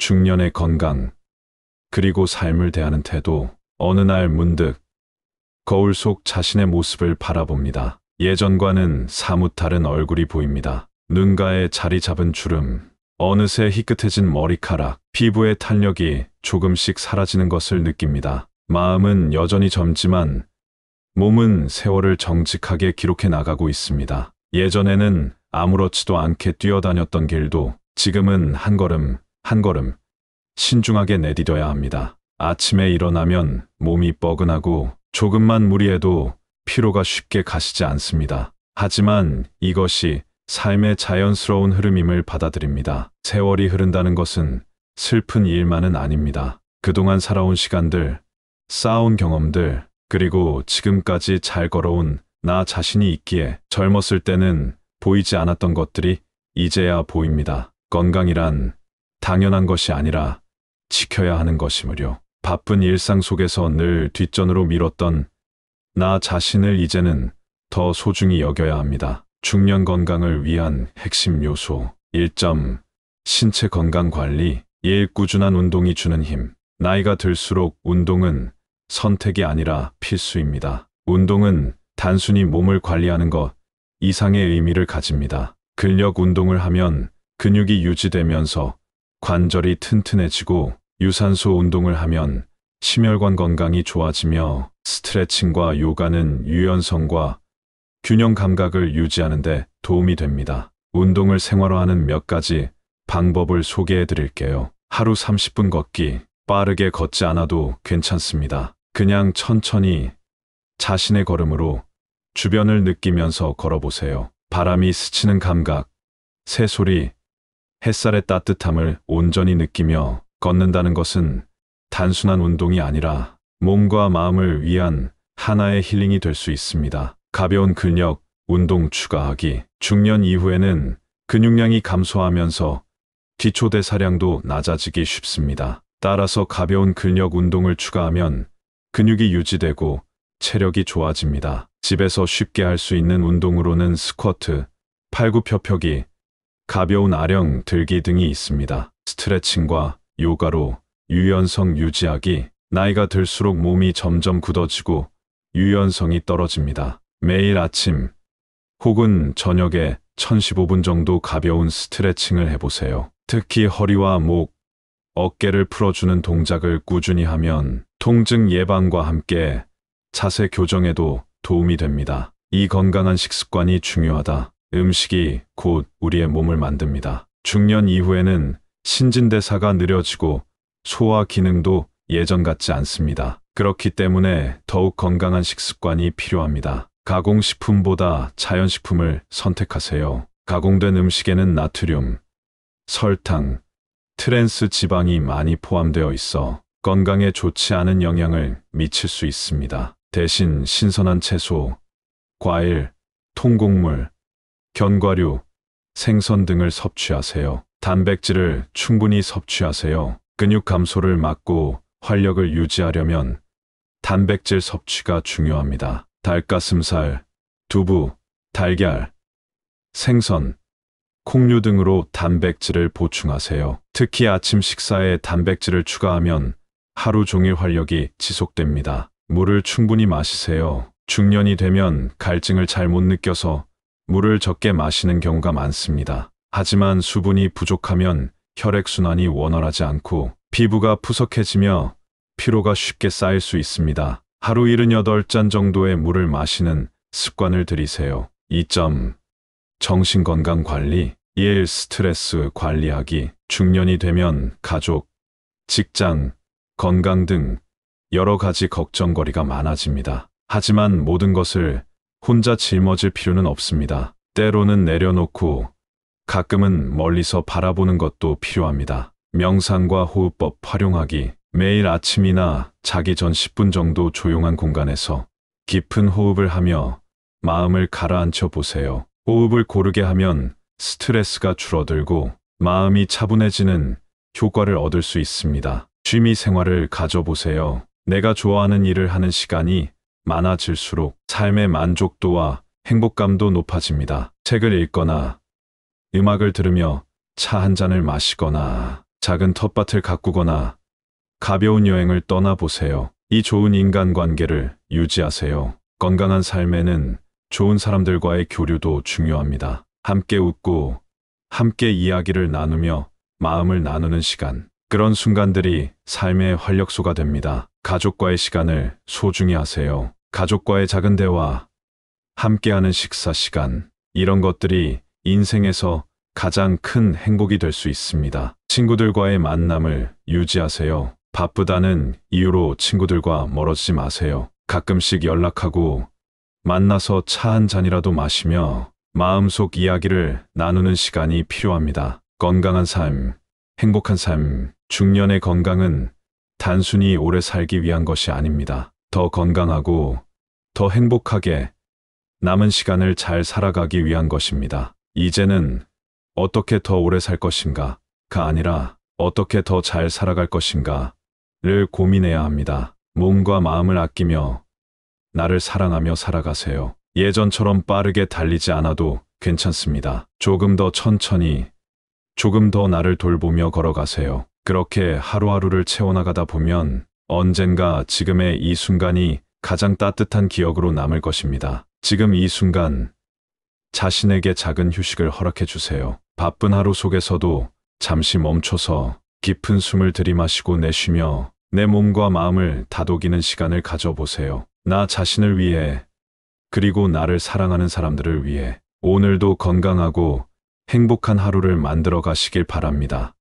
중년의 건강, 그리고 삶을 대하는 태도. 어느 날 문득 거울 속 자신의 모습을 바라봅니다. 예전과는 사뭇 다른 얼굴이 보입니다. 눈가에 자리 잡은 주름, 어느새 희끗해진 머리카락, 피부의 탄력이 조금씩 사라지는 것을 느낍니다. 마음은 여전히 젊지만 몸은 세월을 정직하게 기록해 나가고 있습니다. 예전에는 아무렇지도 않게 뛰어다녔던 길도 지금은 한 걸음 한 걸음 신중하게 내디뎌야 합니다. 아침에 일어나면 몸이 뻐근하고 조금만 무리해도 피로가 쉽게 가시지 않습니다. 하지만 이것이 삶의 자연스러운 흐름임을 받아들입니다. 세월이 흐른다는 것은 슬픈 일만은 아닙니다. 그동안 살아온 시간들, 쌓아온 경험들, 그리고 지금까지 잘 걸어온 나 자신이 있기에 젊었을 때는 보이지 않았던 것들이 이제야 보입니다. 건강이란 당연한 것이 아니라 지켜야 하는 것이므요. 바쁜 일상 속에서 늘 뒷전으로 미뤘던 나 자신을 이제는 더 소중히 여겨야 합니다. 중년 건강을 위한 핵심 요소 1점. 신체 건강 관리. 1. 꾸준한 운동이 주는 힘. 나이가 들수록 운동은 선택이 아니라 필수입니다. 운동은 단순히 몸을 관리하는 것 이상의 의미를 가집니다. 근력 운동을 하면 근육이 유지되면서 관절이 튼튼해지고, 유산소 운동을 하면 심혈관 건강이 좋아지며, 스트레칭과 요가는 유연성과 균형 감각을 유지하는 데 도움이 됩니다. 운동을 생활화하는 몇 가지 방법을 소개해 드릴게요. 하루 30분 걷기. 빠르게 걷지 않아도 괜찮습니다. 그냥 천천히 자신의 걸음으로 주변을 느끼면서 걸어보세요. 바람이 스치는 감각, 새소리, 햇살의 따뜻함을 온전히 느끼며 걷는다는 것은 단순한 운동이 아니라 몸과 마음을 위한 하나의 힐링이 될 수 있습니다. 가벼운 근력 운동 추가하기. 중년 이후에는 근육량이 감소하면서 기초대사량도 낮아지기 쉽습니다. 따라서 가벼운 근력 운동을 추가하면 근육이 유지되고 체력이 좋아집니다. 집에서 쉽게 할 수 있는 운동으로는 스쿼트, 팔굽혀펴기, 가벼운 아령 들기 등이 있습니다. 스트레칭과 요가로 유연성 유지하기. 나이가 들수록 몸이 점점 굳어지고 유연성이 떨어집니다. 매일 아침 혹은 저녁에 1015분 정도 가벼운 스트레칭을 해보세요. 특히 허리와 목, 어깨를 풀어주는 동작을 꾸준히 하면 통증 예방과 함께 자세 교정에도 도움이 됩니다. 이 건강한 식습관이 중요하다. 음식이 곧 우리의 몸을 만듭니다. 중년 이후에는 신진대사가 느려지고 소화 기능도 예전 같지 않습니다. 그렇기 때문에 더욱 건강한 식습관이 필요합니다. 가공식품보다 자연식품을 선택하세요. 가공된 음식에는 나트륨, 설탕, 트랜스 지방이 많이 포함되어 있어 건강에 좋지 않은 영향을 미칠 수 있습니다. 대신 신선한 채소, 과일, 통곡물, 견과류, 생선 등을 섭취하세요. 단백질을 충분히 섭취하세요. 근육 감소를 막고 활력을 유지하려면 단백질 섭취가 중요합니다. 닭가슴살, 두부, 달걀, 생선, 콩류 등으로 단백질을 보충하세요. 특히 아침 식사에 단백질을 추가하면 하루 종일 활력이 지속됩니다. 물을 충분히 마시세요. 중년이 되면 갈증을 잘 못 느껴서 물을 적게 마시는 경우가 많습니다. 하지만 수분이 부족하면 혈액순환이 원활하지 않고 피부가 푸석해지며 피로가 쉽게 쌓일 수 있습니다. 하루 78잔 정도의 물을 마시는 습관을 들이세요. 2점. 정신건강 관리. 1. 스트레스 관리하기. 중년이 되면 가족, 직장, 건강 등 여러 가지 걱정거리가 많아집니다. 하지만 모든 것을 혼자 짊어질 필요는 없습니다. 때로는 내려놓고 가끔은 멀리서 바라보는 것도 필요합니다. 명상과 호흡법 활용하기. 매일 아침이나 자기 전 10분 정도 조용한 공간에서 깊은 호흡을 하며 마음을 가라앉혀 보세요. 호흡을 고르게 하면 스트레스가 줄어들고 마음이 차분해지는 효과를 얻을 수 있습니다. 취미 생활을 가져보세요. 내가 좋아하는 일을 하는 시간이 많아질수록 삶의 만족도와 행복감도 높아집니다. 책을 읽거나 음악을 들으며 차 한 잔을 마시거나 작은 텃밭을 가꾸거나 가벼운 여행을 떠나보세요. 이 좋은 인간관계를 유지하세요. 건강한 삶에는 좋은 사람들과의 교류도 중요합니다. 함께 웃고 함께 이야기를 나누며 마음을 나누는 시간. 그런 순간들이 삶의 활력소가 됩니다. 가족과의 시간을 소중히 하세요. 가족과의 작은 대화, 함께하는 식사 시간, 이런 것들이 인생에서 가장 큰 행복이 될 수 있습니다. 친구들과의 만남을 유지하세요. 바쁘다는 이유로 친구들과 멀어지지 마세요. 가끔씩 연락하고 만나서 차 한 잔이라도 마시며 마음속 이야기를 나누는 시간이 필요합니다. 건강한 삶, 행복한 삶, 중년의 건강은 단순히 오래 살기 위한 것이 아닙니다. 더 건강하고 더 행복하게 남은 시간을 잘 살아가기 위한 것입니다. 이제는 어떻게 더 오래 살 것인가가 아니라 어떻게 더 잘 살아갈 것인가를 고민해야 합니다. 몸과 마음을 아끼며 나를 사랑하며 살아가세요. 예전처럼 빠르게 달리지 않아도 괜찮습니다. 조금 더 천천히, 조금 더 나를 돌보며 걸어가세요. 그렇게 하루하루를 채워나가다 보면 언젠가 지금의 이 순간이 가장 따뜻한 기억으로 남을 것입니다. 지금 이 순간 자신에게 작은 휴식을 허락해 주세요. 바쁜 하루 속에서도 잠시 멈춰서 깊은 숨을 들이마시고 내쉬며 내 몸과 마음을 다독이는 시간을 가져보세요. 나 자신을 위해, 그리고 나를 사랑하는 사람들을 위해 오늘도 건강하고 행복한 하루를 만들어 가시길 바랍니다.